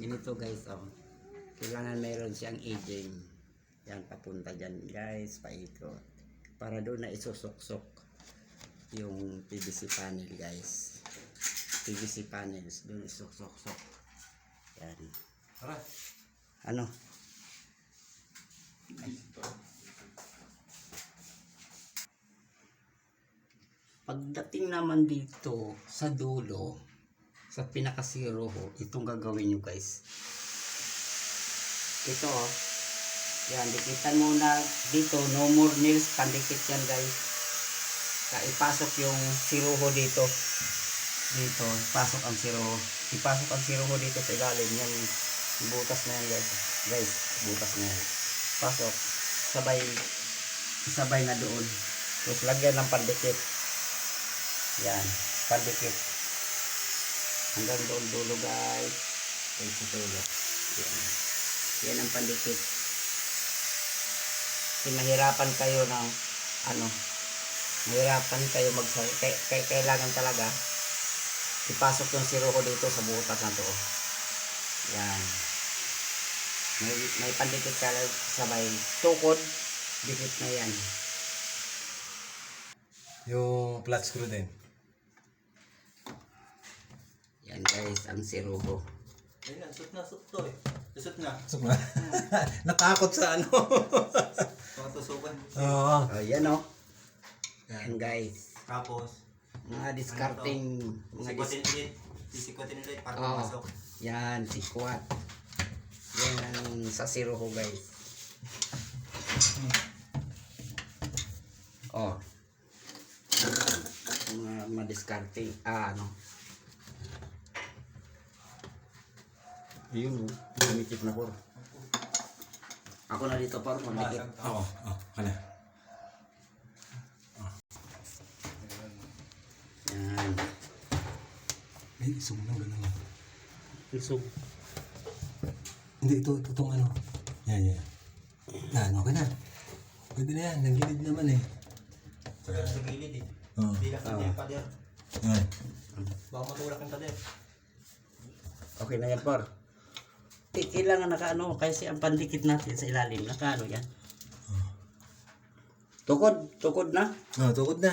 Ganito guys, oh. Kailangan meron siyang aging. Yan, papunta dyan guys, paikot. Para doon na isusok-sok yung PVC panel guys. PVC panels, doon isuk-sok-sok. Yan. Tara. Ano? Pagdating naman dito sa dulo, sa pinaka-zero, itong gagawin nyo guys. Ito, yan, dikitan muna dito, no more nails, pandikit yan guys. Ipasok yung siruho dito. Dito, ipasok ang siruho. Ipasok ang siruho dito sa ilalim. Yan, butas na yan guys. Guys, butas na yan. Pasok, sabay na doon. Tapos lagyan ng pandikit. Yan, pandikit. Hanggang doon dulo guys. Guys, sa dulo. Yan. Yan ang pandikit. Kasi mahirapan kayo ng mahirapan kayo kailangan talaga ipasok yung siruho dito sa butas na to. Yan. May pandikit ka sabay tukod, dikit na yan. Yung flat screw din. Yan guys, ang siruho. Ayun, sut na, sut to eh. Sut na. Natakot sa ano. Pangatusukan. Oo. Yan o. Yan guys. Tapos, Mga discarding. Sisikotin ulit para Oh, pumasok. yan, sikwat. Yan ang sa siruho guys. Oh. Mga discarding. Ayun, dumikit na por. Ako na dito por, magdikit. Oo. Kala. Yan. Isog na gano'n. Isog. Hindi, itong ano. Yan. Yan, okay na. Pwede na yan, nagilid naman eh. Sa gilid eh. Oo. Hindi lang yung pader. Yan. Baka matulak yung pader. Okay na yan por. Kailangan kasi ang pandikit natin sa ilalim, nakaano yan. Tukod na. Tukod na.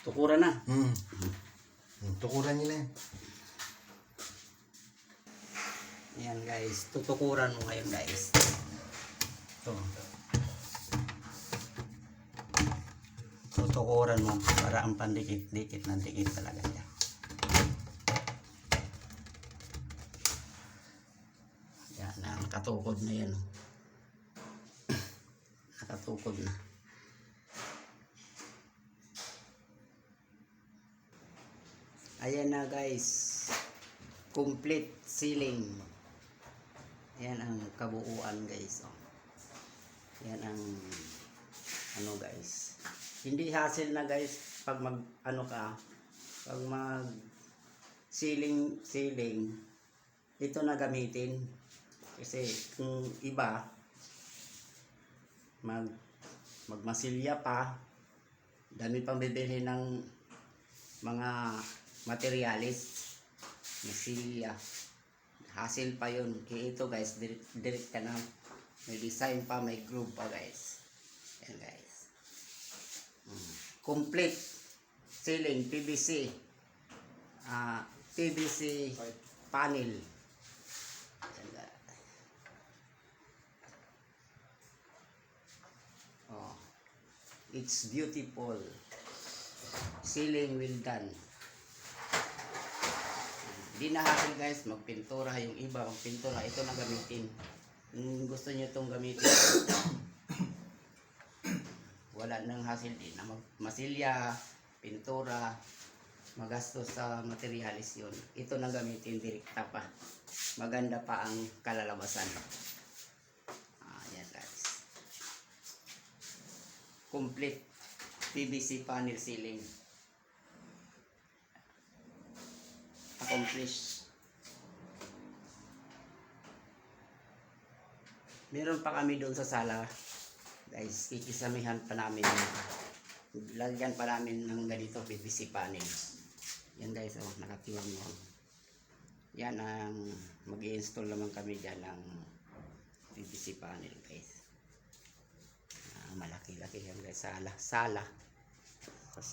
Tukuran na. Tukuran nyo na yan. Ayan guys, tutukuran mo ngayon guys. Ito. Tutukuran mo para ang pandikit-dikit na dikit talaga siya. Yan, nakatukod na yan. Nakatukod na. Ayan na guys, complete sealing. Ayan ang kabuuan guys. Oh. Yan ang guys. Hindi hassle na guys pag pag mag sealing ito na gamitin. Kasi kung iba magmasilya pa, dami pang bibilhin ng mga materialis, masilya, hassle pa yun. Kaya ito guys, direct ka na, may design pa, may groove pa guys. Yan guys, complete sealing PVC PVC panel. Yan guys. Oh, it's beautiful. Sealing well done. Hindi na hassle guys magpintura. Yung iba magpintura, ito na gamitin. Kung gusto nyo itong gamitin, wala nang hassle din na masilya, pintura, magastos sa materialis yun. Ito na gamitin, direkta pa, maganda pa ang kalalabasan. Yan guys, complete PVC panel sealing accomplished. Meron pa kami doon sa sala guys, kikisamihan pa namin, lagyan pa namin ng ganito PVC panel. Yan guys, nakatiwang mo. Yan ang mag-i-install naman kami dyan ng PVC panel guys. Malaki-laki yan guys. Sala. Sa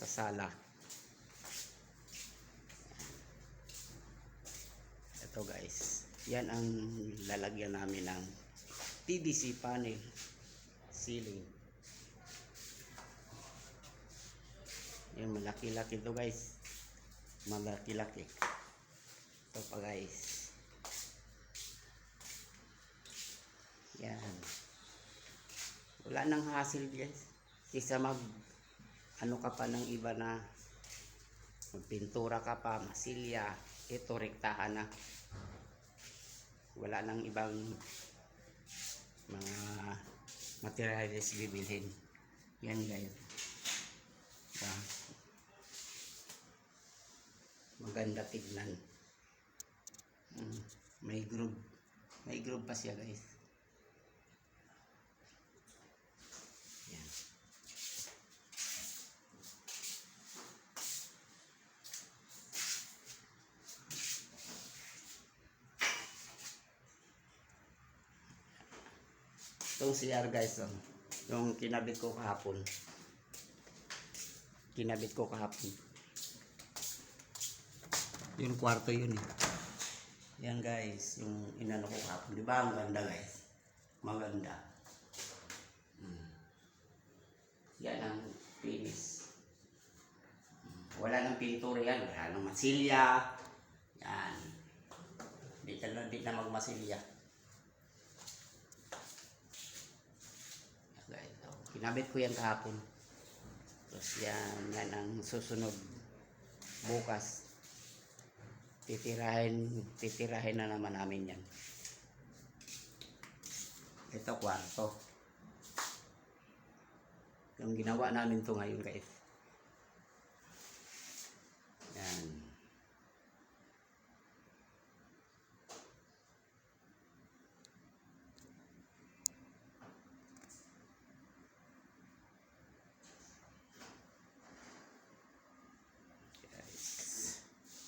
sala. Ito guys. Yan ang lalagyan namin ng PVC panel ceiling. Yan, malaki-laki to guys. Malaki-laki. Ito pa guys. Yan. Wala nang hassle guys. Kisa ano ka pa ng iba na magpintura ka pa, masilya. Ito rektahan na. Wala nang ibang mga materials bibilhin. Yan guys. Maganda tignan. May groove pa siya guys. Yan. Itong CR guys, yung kinabit ko kahapon. Yung kwarto yun eh. Yan guys, yung inano ko kahapon. Di ba ang ganda guys? Maganda. Yan ang finish. Wala nang pintura yan. Wala nang masilya. Yan. Di na magmasilya. Yan guys. Kinabit ko yan kahapon. Tapos yan ang susunod. Bukas. Titirahin na naman namin yan. Ito kwarto. Yung ginawa namin to ngayon guys. Yan.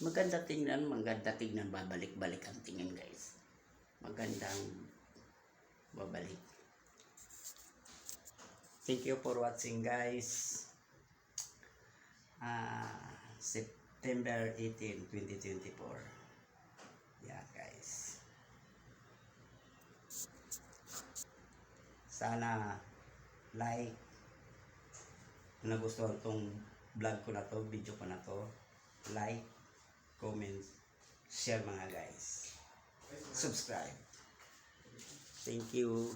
Maganda tingnan, babalik-balik ang tingin guys. Magandang babalik. Thank you for watching guys. September 18, 2024. Yeah guys. Sana like kung nagustuhan tong vlog ko na to, video ko na to. Like, comment, share mga guys. Subscribe. Thank you.